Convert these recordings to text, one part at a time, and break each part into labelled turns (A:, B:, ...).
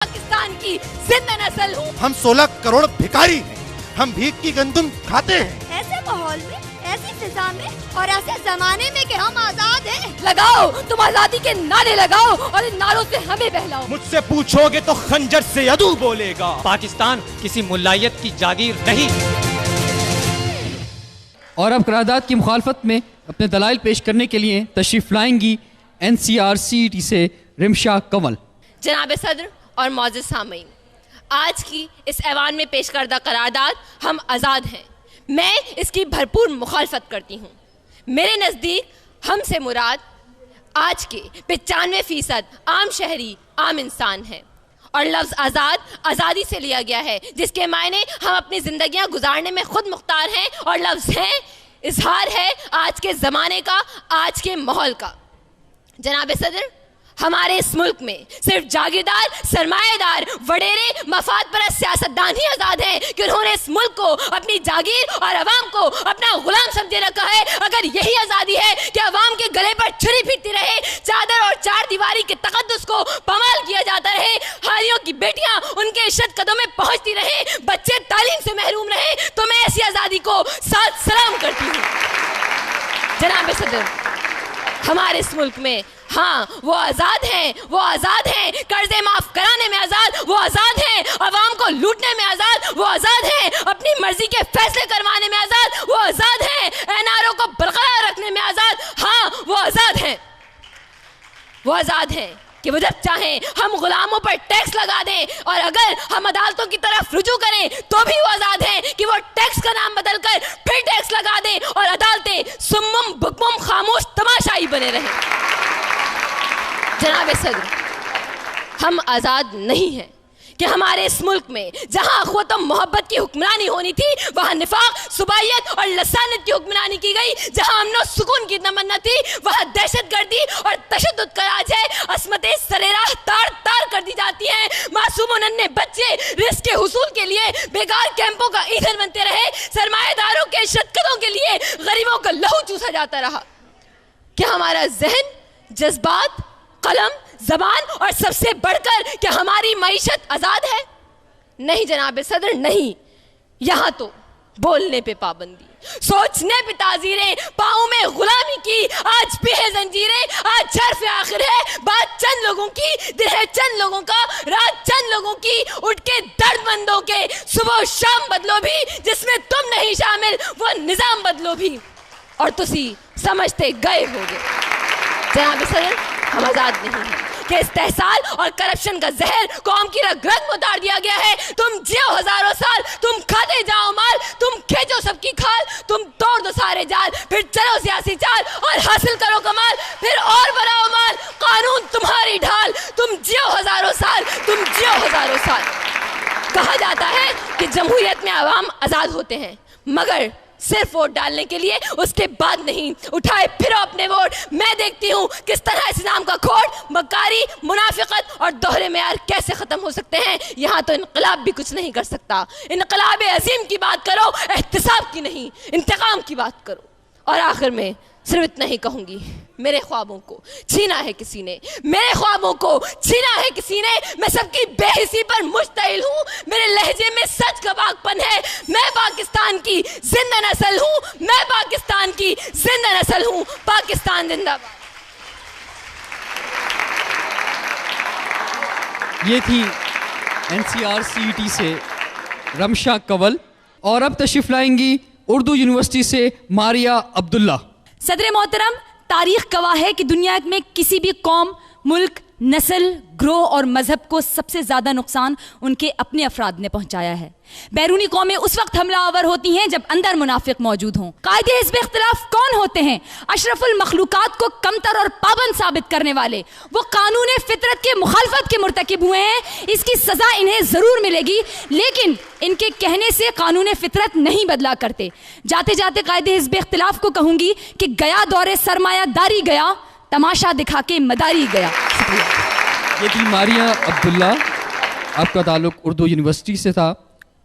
A: پاکستان کی زندہ نسل ہوں.
B: ہم 16 کروڑ بھکاری ہیں, ہم بھیک کی گندم کھاتے ہیں.
C: ایسے ماحول میں, ایسی فضا میں اور ایسے زمانے میں کہ ہم آزاد ہیں.
A: لگاؤ تم آزادی کے نعرے لگاؤ اور ان نعروں سے ہمیں بہلاؤ.
D: مجھ سے پوچھو گے تو خنجر سے عدو بولے گا. پاکستان کسی ملائیت کی جاگیر نہیں.
E: اور اب قرارداد کی مخالفت میں اپنے دلائل پیش کرنے کے لیے تشریف لائیں گی NCRCT سے رمشا کنول.
A: جناب صدر اور معزز سامعین, آج کی اس ایوان میں پیش کردہ قرارداد ہم آزاد ہیں, میں اس کی بھرپور مخالفت کرتی ہوں. میرے نزدیک ہم سے مراد آج کے 95% عام شہری, عام انسان ہیں, اور لفظ آزاد آزادی سے لیا گیا ہے, جس کے معنی ہم اپنی زندگیاں گزارنے میں خود مختار ہیں, اور لفظ ہے اظہار ہے آج کے زمانے کا, آج کے ماحول کا. جناب صدر, ہمارے اس ملک میں صرف جاگیردار, سرمایہ دار, وڈیرے, مفاد پرست سیاستدان ہی آزاد ہیں کہ انہوں نے اس ملک کو, اپنی جاگیر اور عوام کو اپنا غلام سمجھے رکھا ہے. اگر یہی آزادی ہے کہ عوام کے گلے پر چھری پھرتی رہے, چادر اور چار دیواری کے تقدس کو پامال کیا جاتا رہے, حاریوں کی بیٹیاں ان کے عشرت قدوں میں پہنچتی رہیں, بچے تعلیم سے محروم رہیں, تو میں ایسی آزادی کو ساتھ سلام کرتی ہوں. جناب صدر, ہمارے اس ملک میں ہاں وہ آزاد ہیں, وہ آزاد ہیں قرضے معاف کرانے میں آزاد, وہ آزاد ہیں عوام کو لوٹنے میں آزاد, وہ آزاد ہیں اپنی مرضی کے فیصلے کروانے میں آزاد, وہ آزاد ہیں NRO کو برقرار رکھنے میں آزاد. ہاں وہ آزاد ہیں, وہ آزاد ہیں کہ وہ جب چاہیں ہم غلاموں پر ٹیکس لگا دیں, اور اگر ہم عدالتوں کی طرف رجوع کریں تو بھی وہ آزاد ہیں کہ وہ ٹیکس کا نام بدل کر پھر ٹیکس لگا دیں, اور عدالتیں سمم بکمم خاموش تماشائی بنے رہیں. جناب صدر, ہم آزاد نہیں ہیں کہ ہمارے اس ملک میں جہاں اخوت و محبت کی حکمرانی ہونی تھی وہاں نفاق, صبائیت اور لسانت کی حکمرانی کی گئی. جہاں امن و سکون کی تمنا تھی وہاں دہشت گردی اور تشدد کا راج ہے. عصمتیں سریراہ تار تار کر دی جاتی ہیں, معصوم و ننھے بچے رزق کے حصول کے لیے بیکار کیمپوں کا ایندھن بنتے رہے, سرمایہ داروں کے شدقدوں کے لیے غریبوں کا لہو چوسا جاتا رہا. کیا ہمارا ذہن, جذبات, قلم, زبان اور سب سے بڑھ کر کیا ہماری معیشت آزاد ہے؟ نہیں جناب صدر, نہیں. یہاں تو بولنے پہ پابندی, سوچنے پہ تعزیریں, پاؤں میں غلامی کی آج بھی ہے زنجیریں. آج حرف آخر ہے بات چند لوگوں کی, دل ہے چند لوگوں کا, رات چند لوگوں کی. اٹھ کے درد مندوں کے صبح و شام بدلو بھی, جس میں تم نہیں شامل وہ نظام بدلو بھی, اور تسی سمجھتے گئے ہوگے. جناب صدر, ہم آزاد نہیں ہیں کہ استحصال اور کرپشن کا زہر قوم کی رگ رگ میں اتار دیا گیا ہے. تم جیو ہزاروں سال, تم کھاتے جاؤ مال, تم کھینچو سب کی کھال, تم توڑ دو سارے جال, پھر چلو سیاسی چال اور حاصل کرو کمال, پھر اور بناؤ مال, قانون تمہاری ڈھال. تم جیو ہزاروں سال, تم جیو ہزاروں سال. کہا جاتا ہے کہ جمہوریت میں عوام آزاد ہوتے ہیں, مگر صرف ووٹ ڈالنے کے لیے, اس کے بعد نہیں. اٹھائے پھرو اپنے ووٹ. میں دیکھتی ہوں کس طرح اس نظام کا کھوٹ, مکاری, منافقت اور دوہرے معیار کیسے ختم ہو سکتے ہیں. یہاں تو انقلاب بھی کچھ نہیں کر سکتا. انقلاب عظیم کی بات کرو, احتساب کی نہیں, انتقام کی بات کرو. اور آخر میں صرف اتنا ہی کہوں گی, میرے خوابوں کو چھینا ہے کسی نے, میرے خوابوں کو چھینا ہے کسی نے. میں سب کی بے حسی پر مشتعل ہوں, میرے لہجے میں سچ کا پاکپن ہے. میں پاکستان کی زندہ نسل ہوں, میں پاکستان کی زندہ نسل ہوں. پاکستان زندہ باد.
E: یہ تھی NCRCT سے رمشا کنول. اور اب تشریف لائیں گی اردو یونیورسٹی سے ماریا عبداللہ.
F: صدر محترم, تاریخ گواہ ہے کہ دنیا میں کسی بھی قوم, ملک, نسل, گروہ اور مذہب کو سب سے زیادہ نقصان ان کے اپنے افراد نے پہنچایا ہے. بیرونی قومیں اس وقت حملہ آور ہوتی ہیں جب اندر منافق موجود ہوں. قائد حزب اختلاف کون ہوتے ہیں؟ اشرف المخلوقات کو کمتر اور پابند ثابت کرنے والے. وہ قانون فطرت کے مخالفت کے مرتکب ہوئے ہیں. اس کی سزا انہیں ضرور ملے گی, لیکن ان کے کہنے سے قانون فطرت نہیں بدلا کرتے. جاتے جاتے قائد حزب اختلاف کو کہوں گی کہ گیا دور سرمایہ داری گیا, تماشا دکھا کے مداری گیا.
E: یہ تھی ماریا عبداللہ. آپ کا تعلق اردو یونیورسٹی سے تھا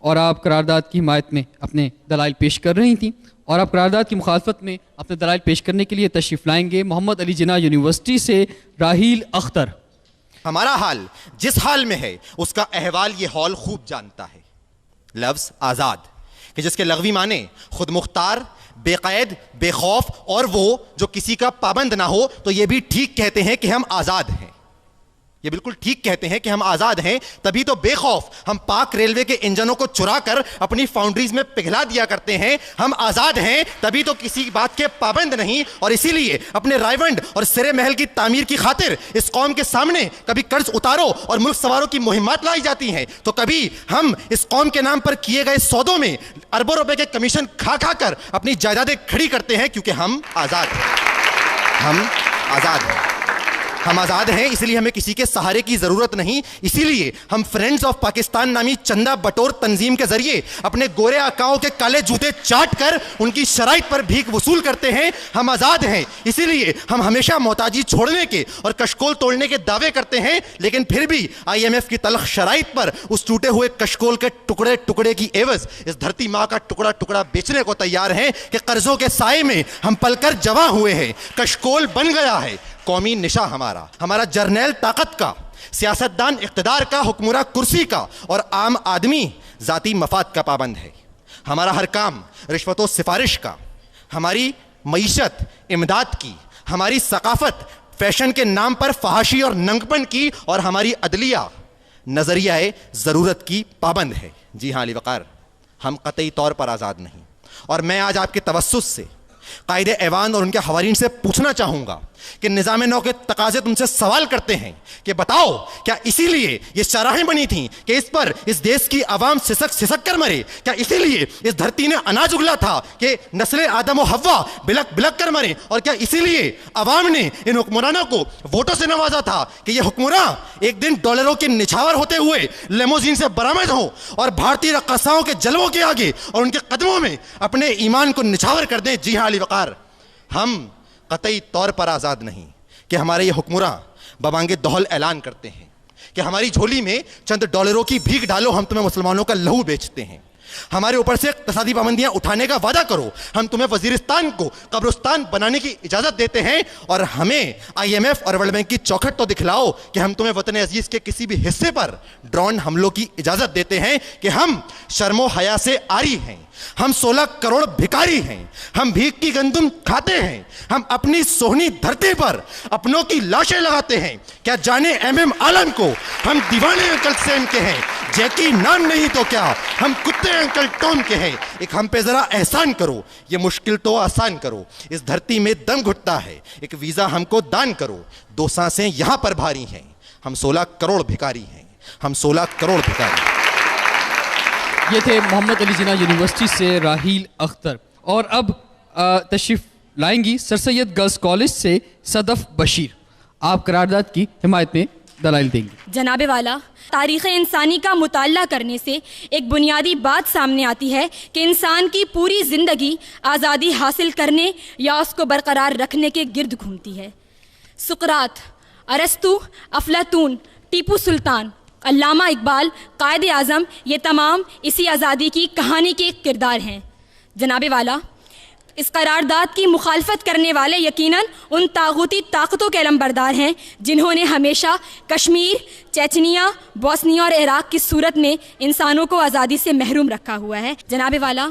E: اور آپ قرارداد کی حمایت میں اپنے دلائل پیش کر رہی تھیں, اور آپ قرارداد کی مخالفت میں اپنے دلائل پیش کرنے کے لیے تشریف لائیں گے محمد علی جناح یونیورسٹی سے راحیل اختر.
B: ہمارا حال جس حال میں ہے اس کا احوال یہ ہال خوب جانتا ہے. لفظ آزاد کہ جس کے لغوی معنی خود مختار, بے قید, بے خوف اور وہ جو کسی کا پابند نہ ہو, تو یہ بھی ٹھیک کہتے ہیں کہ ہم آزاد ہیں. یہ بالکل ٹھیک کہتے ہیں کہ ہم آزاد ہیں, تبھی تو بے خوف ہم پاک ریلوے کے انجنوں کو چرا کر اپنی فاؤنڈریز میں پگھلا دیا کرتے ہیں. ہم آزاد ہیں تبھی تو کسی بات کے پابند نہیں, اور اسی لیے اپنے رائیونڈ اور سرے محل کی تعمیر کی خاطر اس قوم کے سامنے کبھی قرض اتارو اور ملک سواروں کی مہمات لائی جاتی ہیں, تو کبھی ہم اس قوم کے نام پر کیے گئے سودوں میں اربوں روپے کے کمیشن کھا کھا کر اپنی جائیدادیں کھڑی کرتے ہیں, کیونکہ ہم آزاد ہیں. ہم آزاد ہیں. ہم آزاد ہیں اس لیے ہمیں کسی کے سہارے کی ضرورت نہیں. اسی لیے ہم فرینڈز آف پاکستان نامی چندہ بٹور تنظیم کے ذریعے اپنے گورے آقاؤں کے کالے جوتے چاٹ کر ان کی شرائط پر بھیک وصول کرتے ہیں. ہم آزاد ہیں اسی لیے ہم ہمیشہ محتاجی چھوڑنے کے اور کشکول توڑنے کے دعوے کرتے ہیں, لیکن پھر بھی IMF کی تلخ شرائط پر اس ٹوٹے ہوئے کشکول کے ٹکڑے ٹکڑے کی عوض اس دھرتی ماں کا ٹکڑا ٹکڑا بیچنے کو تیار ہیں کہ قرضوں کے سائے میں ہم پل کر جواں ہوئے ہیں. کشکول بن گیا ہے قومی نشہ ہمارا جرنیل طاقت کا, سیاستدان اقتدار کا, حکمراں کرسی کا, اور عام آدمی ذاتی مفاد کا پابند ہے. ہمارا ہر کام رشوت و سفارش کا, ہماری معیشت امداد کی, ہماری ثقافت فیشن کے نام پر فحاشی اور ننگپن کی, اور ہماری عدلیہ نظریہ ضرورت کی پابند ہے. جی ہاں علی وقار, ہم قطعی طور پر آزاد نہیں. اور میں آج آپ کے توسط سے قائد ایوان اور ان کے حوارین سے پوچھنا چاہوں گا کہ نظام نو کے تقاضے تم سے سوال کرتے ہیں کہ بتاؤ کیا اسی لیے یہ شاہراہیں بنی تھیں کہ اس پر اس دیش کی عوام سسک سسک کر مرے؟ کیا اسی لیے اس دھرتی نے اناج اگلا تھا کہ نسل آدم و حوا بلک بلک کر مرے؟ اور کیا اسی لیے عوام نے ان حکمرانوں کو ووٹوں سے نوازا تھا کہ یہ حکمراں ایک دن ڈالروں کے نچھاور ہوتے ہوئے لیموزین سے برآمد ہوں اور بھارتی رقاصاؤں کے جلووں کے آگے اور ان کے قدموں میں اپنے ایمان کو نچھاور کر دیں؟ جی ہاں علی وقار, ہم قطعی طور پر آزاد نہیں کہ ہمارے یہ حکمراں ببانگ دہل اعلان کرتے ہیں کہ ہماری جھولی میں چند ڈالروں کی بھیک ڈالو, ہم تمہیں مسلمانوں کا لہو بیچتے ہیں. ہمارے اوپر سے اقتصادی پابندیاں اٹھانے کا وعدہ کرو, ہم تمہیں وزیرستان کو قبرستان بنانے کی اجازت دیتے ہیں, اور ہمیں IMF اور ورلڈ بینک کی چوکھٹ تو دکھلاؤ کہ ہم تمہیں وطن عزیز کے کسی بھی حصے پر ڈرون حملوں کی اجازت دیتے ہیں. کہ ہم شرم و حیا سے عاری ہیں, ہم 16 کروڑ بھکاری ہیں, ہم بھیک کی گندم کھاتے ہیں, ہم اپنی سونی دھرتی پر اپنوں کی لاشیں لگاتے ہیں. کیا جانے MM عالم کو ہم دیوانے انکل سیم کے ہیں؟ جیکی نام نہیں تو کیا ہم کتے انکل ٹوم کے ہیں؟ ایک ہم پہ ذرا احسان کرو, یہ مشکل تو آسان کرو. اس دھرتی میں دم گھٹتا ہے, ایک ویزا ہم کو دان کرو. 2 سانسیں یہاں پر بھاری ہیں, ہم 16 کروڑ بھکاری ہیں, ہم 16 کروڑ بھکاری ہیں.
E: یہ تھے محمد علی جناح یونیورسٹی سے راحیل اختر. اور اب تشریف لائیں گی سر سید گرلز کالج سے صدف بشیر. آپ قرارداد کی حمایت میں دلائل دیں گے.
F: جناب والا, تاریخ انسانی کا مطالعہ کرنے سے ایک بنیادی بات سامنے آتی ہے کہ انسان کی پوری زندگی آزادی حاصل کرنے یا اس کو برقرار رکھنے کے گرد گھومتی ہے. سقراط, ارسطو, افلاطون, ٹیپو سلطان, علامہ اقبال, قائد اعظم, یہ تمام اسی آزادی کی کہانی کے کردار ہیں. جناب والا, اس قرارداد کی مخالفت کرنے والے یقیناً ان طاغوتی طاقتوں کے علمبردار ہیں جنہوں نے ہمیشہ کشمیر, چیچنیا, بوسنیا اور عراق کی صورت میں انسانوں کو آزادی سے محروم رکھا ہوا ہے. جناب والا,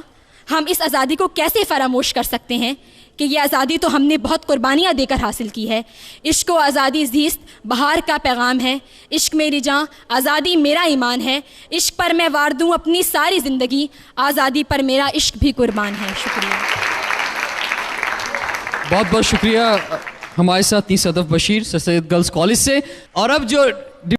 F: ہم اس آزادی کو کیسے فراموش کر سکتے ہیں کہ یہ آزادی تو ہم نے بہت قربانیاں دے کر حاصل کی ہے. عشق و آزادی زیست بہار کا پیغام ہے, عشق میری جاں, آزادی میرا ایمان ہے, عشق پر میں وار دوں اپنی ساری زندگی, آزادی پر میرا عشق بھی قربان ہے. شکریہ.
E: بہت بہت شکریہ. ہمارے ساتھ تھی صدف بشیر سر سید گرلز کالج سے. اور اب جو